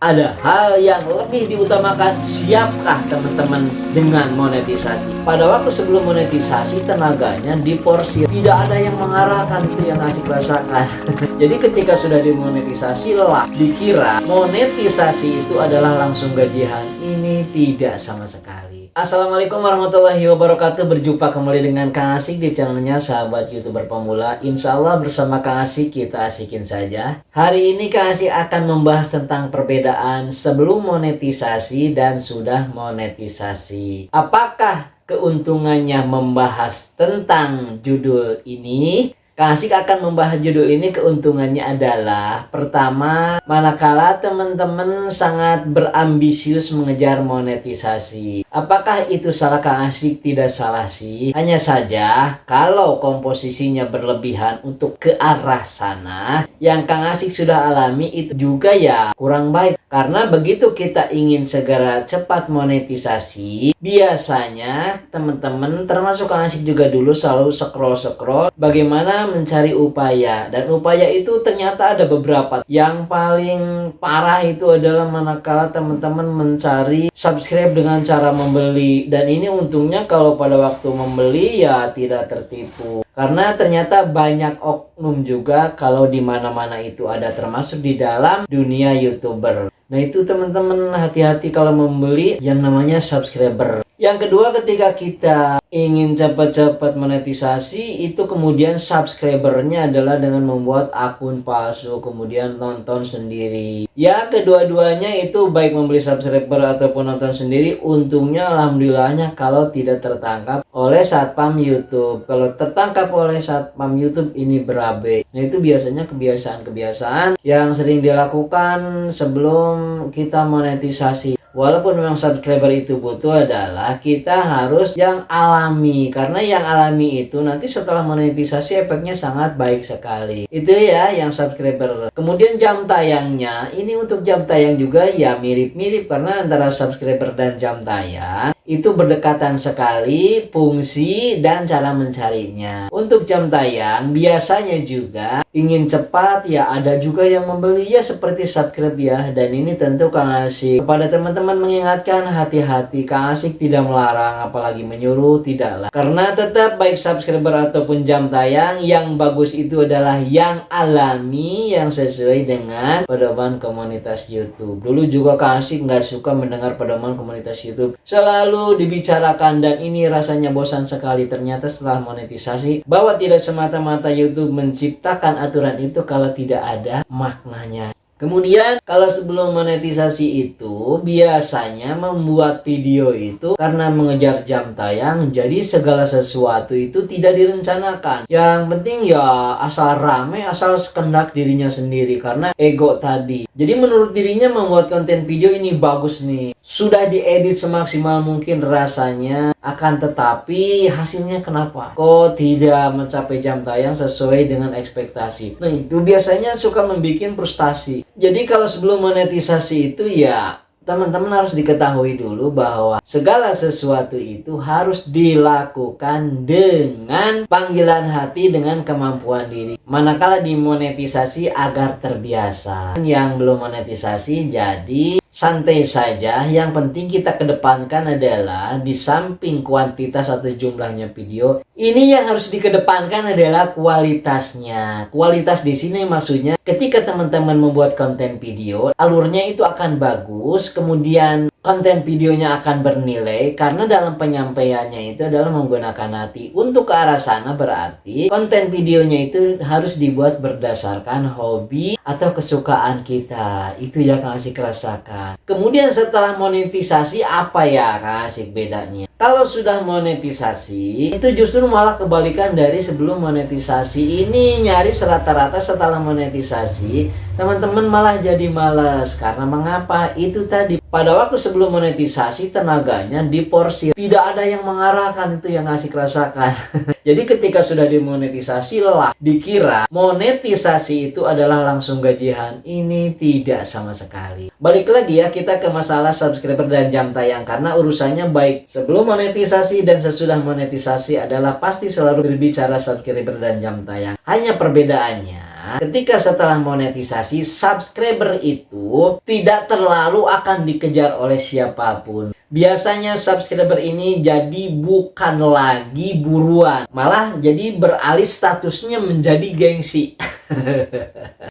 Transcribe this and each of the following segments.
Ada hal yang lebih diutamakan, siapkah teman-teman dengan monetisasi? Pada waktu sebelum monetisasi, tenaganya diporsir. Tidak ada yang mengarahkan, itu yang asik rasakan. Jadi ketika sudah dimonetisasi, lelah. Dikira monetisasi itu adalah langsung gajian. Ini tidak sama sekali. Assalamualaikum warahmatullahi wabarakatuh. Berjumpa kembali dengan Kang Asik di channelnya Sahabat YouTuber Pemula. Insya Allah bersama Kang Asik kita asikin saja. Hari ini Kang Asik akan membahas tentang perbedaan sebelum monetisasi dan sudah monetisasi. Apakah keuntungannya membahas tentang judul ini? Kang Asik akan membahas judul ini. Keuntungannya adalah, pertama, manakala teman-teman sangat berambisius mengejar monetisasi. Apakah itu salah Kang Asik? Tidak salah sih. Hanya saja kalau komposisinya berlebihan untuk ke arah sana, yang Kang Asik sudah alami itu juga ya kurang baik. Karena begitu kita ingin segera cepat monetisasi, biasanya teman-teman termasuk Kang Asik juga dulu selalu scroll bagaimana mencari upaya, dan upaya itu ternyata ada beberapa. Yang paling parah itu adalah manakala teman-teman mencari subscribe dengan cara membeli, dan ini untungnya kalau pada waktu membeli ya tidak tertipu. Karena ternyata banyak oknum juga kalau di mana-mana itu ada, termasuk di dalam dunia YouTuber. Nah itu teman-teman hati-hati kalau membeli yang namanya subscriber. Yang kedua, ketika kita ingin cepat-cepat monetisasi, itu kemudian subscribernya adalah dengan membuat akun palsu, kemudian nonton sendiri. Ya, kedua-duanya itu baik membeli subscriber ataupun nonton sendiri, untungnya alhamdulillahnya kalau tidak tertangkap oleh satpam YouTube. Kalau tertangkap oleh satpam YouTube ini berabe. Nah itu biasanya kebiasaan-kebiasaan yang sering dilakukan sebelum kita monetisasi. Walaupun memang subscriber itu butuh, adalah kita harus yang alami. Karena yang alami itu nanti setelah monetisasi efeknya sangat baik sekali. Itu ya yang subscriber. Kemudian jam tayangnya, ini untuk jam tayang juga ya mirip-mirip. Karena antara subscriber dan jam tayang itu berdekatan sekali fungsi dan cara mencarinya. Untuk jam tayang biasanya juga ingin cepat ya ada juga yang membeli ya seperti subscribe ya. Dan ini tentu Kang Asik kepada teman-teman mengingatkan, hati-hati. Kang Asik tidak melarang apalagi menyuruh, tidaklah. Karena tetap baik subscriber ataupun jam tayang, yang bagus itu adalah yang alami, yang sesuai dengan pedoman komunitas YouTube. Dulu juga Kang Asik nggak suka mendengar pedoman komunitas YouTube, selalu dibicarakan, dan ini rasanya bosan sekali. Ternyata setelah monetisasi, bahwa tidak semata-mata YouTube menciptakan aturan itu kalau tidak ada maknanya. Kemudian kalau sebelum monetisasi itu biasanya membuat video itu karena mengejar jam tayang, jadi segala sesuatu itu tidak direncanakan. Yang penting ya asal rame, asal sekendak dirinya sendiri karena ego tadi. Jadi menurut dirinya membuat konten video ini bagus nih, sudah diedit semaksimal mungkin rasanya, akan tetapi hasilnya kenapa kok tidak mencapai jam tayang sesuai dengan ekspektasi. Nah itu biasanya suka membuat frustasi. Jadi kalau sebelum monetisasi itu ya teman-teman harus diketahui dulu bahwa segala sesuatu itu harus dilakukan dengan panggilan hati, dengan kemampuan diri. Manakala dimonetisasi agar terbiasa. Yang belum monetisasi jadi santai saja. Yang penting kita kedepankan adalah di samping kuantitas atau jumlahnya video, ini yang harus dikedepankan adalah kualitasnya. Kualitas di sini maksudnya ketika teman-teman membuat konten video, alurnya itu akan bagus, kemudian konten videonya akan bernilai karena dalam penyampaiannya itu adalah menggunakan hati. Untuk ke arah sana berarti konten videonya itu harus dibuat berdasarkan hobi atau kesukaan kita. Itu ya Kang Asik rasakan. Kemudian setelah monetisasi apa ya Kang Asik bedanya? Kalau sudah monetisasi itu justru malah kebalikan dari sebelum monetisasi. Ini nyaris rata-rata setelah monetisasi teman-teman malah jadi malas. Karena mengapa? Itu tadi, pada waktu sebelum monetisasi tenaganya diporsir. Tidak ada yang mengarahkan, itu yang Asik rasakan. Jadi ketika sudah dimonetisasi lelah. Dikira monetisasi itu adalah langsung gajian. Ini tidak sama sekali. Balik lagi ya kita ke masalah subscriber dan jam tayang. Karena urusannya baik sebelum monetisasi dan sesudah monetisasi adalah pasti selalu berbicara subscriber dan jam tayang. Hanya perbedaannya ketika setelah monetisasi, subscriber itu tidak terlalu akan dikejar oleh siapapun. Biasanya subscriber ini jadi bukan lagi buruan, malah jadi beralih statusnya menjadi gengsi.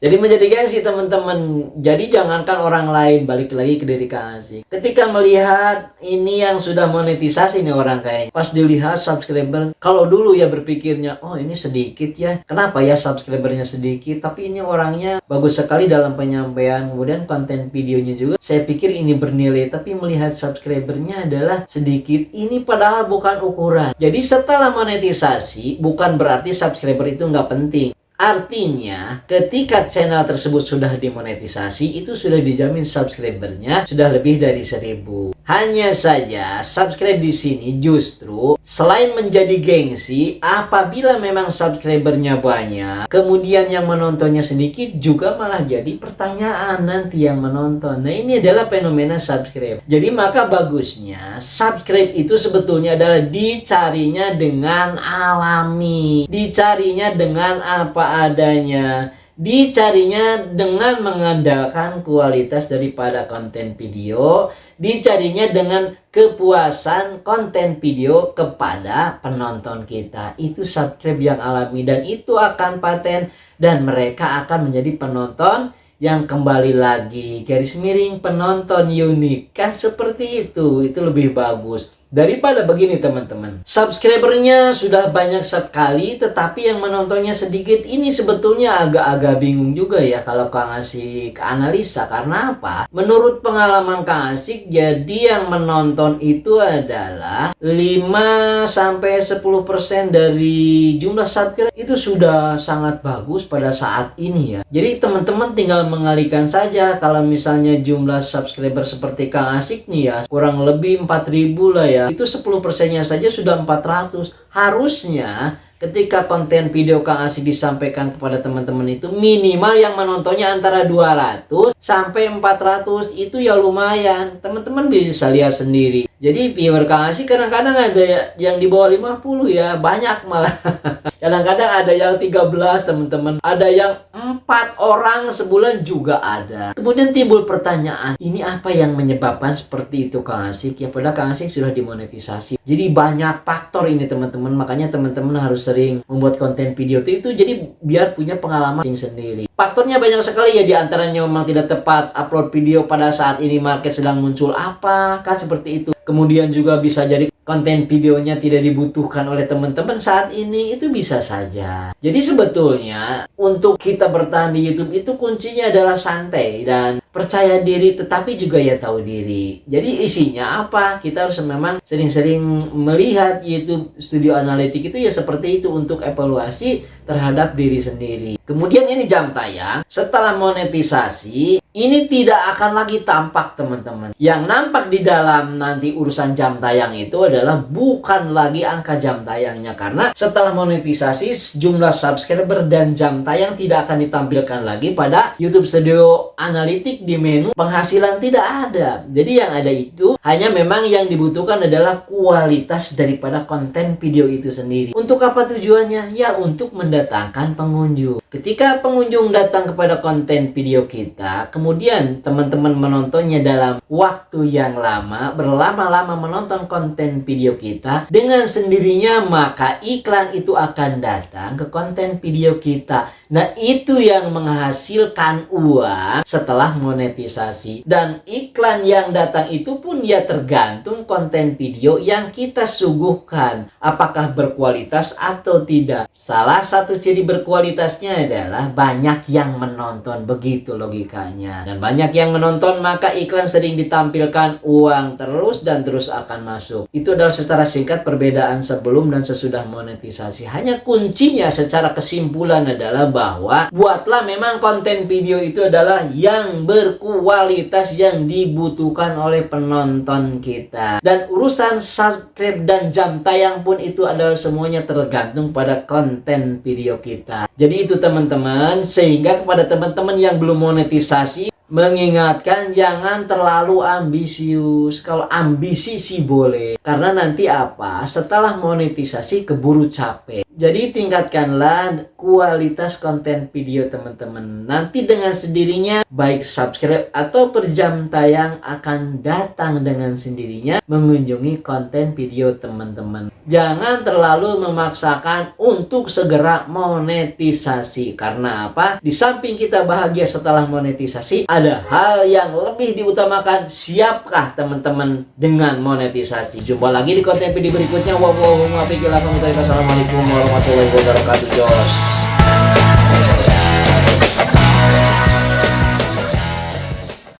Jadi menjadi gengsi teman-teman. Jadi jangankan orang lain, balik lagi ke diri Kang Asik. Ketika melihat ini yang sudah monetisasi nih orang kayaknya, pas dilihat subscriber, kalau dulu ya berpikirnya, oh ini sedikit ya, kenapa ya subscribernya sedikit, tapi ini orangnya bagus sekali dalam penyampaian, kemudian konten videonya juga saya pikir ini bernilai, tapi melihat subscribernya adalah sedikit, ini padahal bukan ukuran. Jadi setelah monetisasi bukan berarti subscriber itu nggak penting. Artinya, ketika channel tersebut sudah dimonetisasi, itu sudah dijamin subscribernya sudah lebih dari 1000. Hanya saja, subscribe di sini justru selain menjadi gengsi, apabila memang subscribernya banyak, kemudian yang menontonnya sedikit, juga malah jadi pertanyaan nanti yang menonton. Nah, ini adalah fenomena subscribe. Jadi maka bagusnya subscribe itu sebetulnya adalah dicarinya dengan alami, dicarinya dengan apa adanya, dicarinya dengan mengandalkan kualitas daripada konten video, dicarinya dengan kepuasan konten video kepada penonton kita. Itu subscribe yang alami dan itu akan paten dan mereka akan menjadi penonton yang kembali lagi garis miring penonton unik. Kan seperti itu lebih bagus. Daripada begini teman-teman, subscribernya sudah banyak sekali tetapi yang menontonnya sedikit, ini sebetulnya agak-agak bingung juga ya kalau Kang Asik analisa. Karena apa? Menurut pengalaman Kang Asik, jadi yang menonton itu adalah 5-10% dari jumlah subscriber. Itu sudah sangat bagus pada saat ini ya. Jadi teman-teman tinggal mengalihkan saja. Kalau misalnya jumlah subscriber seperti Kang Asik nih ya, kurang lebih 4000 lah ya, itu 10%-nya saja sudah 400. Harusnya ketika konten video Kang Asik disampaikan kepada teman-teman itu minimal yang menontonnya antara 200 sampai 400, itu ya lumayan. Teman-teman bisa lihat sendiri. Jadi viewer Kang Asik kadang-kadang ada yang di bawah 50 ya, banyak malah. Kadang-kadang ada yang 13 teman-teman, ada yang 4 orang sebulan juga ada. Kemudian timbul pertanyaan, ini apa yang menyebabkan seperti itu Kang Asik? Ya padahal Kang Asik sudah dimonetisasi. Jadi banyak faktor ini teman-teman, makanya teman-teman harus sering membuat konten video itu jadi biar punya pengalaman sendiri. Faktornya banyak sekali ya, diantaranya memang tidak tepat upload video pada saat ini market sedang muncul apa, kan seperti itu. Kemudian juga bisa jadi konten videonya tidak dibutuhkan oleh teman-teman saat ini, itu bisa saja. Jadi sebetulnya untuk kita bertahan di YouTube itu kuncinya adalah santai dan percaya diri, tetapi juga ya tahu diri. Jadi isinya apa? Kita harus memang sering-sering melihat YouTube Studio Analytics itu ya seperti itu, untuk evaluasi terhadap diri sendiri. Kemudian ini jam tayang setelah monetisasi, ini tidak akan lagi tampak teman-teman. Yang nampak di dalam nanti urusan jam tayang itu adalah bukan lagi angka jam tayangnya, karena setelah monetisasi jumlah subscriber dan jam tayang tidak akan ditampilkan lagi pada YouTube Studio Analytics di menu penghasilan, tidak ada. Jadi yang ada itu hanya memang yang dibutuhkan adalah kualitas daripada konten video itu sendiri. Untuk apa tujuannya? Ya untuk mendatangkan pengunjung. Ketika pengunjung datang kepada konten video kita, kemudian teman-teman menontonnya dalam waktu yang lama, berlama-lama menonton konten video kita, dengan sendirinya maka iklan itu akan datang ke konten video kita. Nah, itu yang menghasilkan uang setelah monetisasi. Dan iklan yang datang itu pun ya tergantung konten video yang kita suguhkan, apakah berkualitas atau tidak. Salah satu ciri berkualitasnya adalah banyak yang menonton, begitu logikanya. Dan banyak yang menonton maka iklan sering ditampilkan, uang terus dan terus akan masuk. Itu adalah secara singkat perbedaan sebelum dan sesudah monetisasi. Hanya kuncinya secara kesimpulan adalah bahwa buatlah memang konten video itu adalah yang berkualitas yang dibutuhkan oleh penonton kita. Dan urusan subscribe dan jam tayang pun itu adalah semuanya tergantung pada konten video kita. Jadi itu teman-teman, sehingga kepada teman-teman yang belum monetisasi, mengingatkan jangan terlalu ambisius. Kalau ambisi sih boleh, karena nanti apa? Setelah monetisasi keburu capek. Jadi tingkatkanlah kualitas konten video teman-teman. Nanti dengan sendirinya baik subscribe atau per jam tayang akan datang dengan sendirinya mengunjungi konten video teman-teman. Jangan terlalu memaksakan untuk segera monetisasi. Karena apa? Di samping kita bahagia setelah monetisasi, ada hal yang lebih diutamakan. Siapkah teman-teman dengan monetisasi? Jumpa lagi di konten video berikutnya. Wassalamualaikum warahmatullahi wabarakatuh. Jos.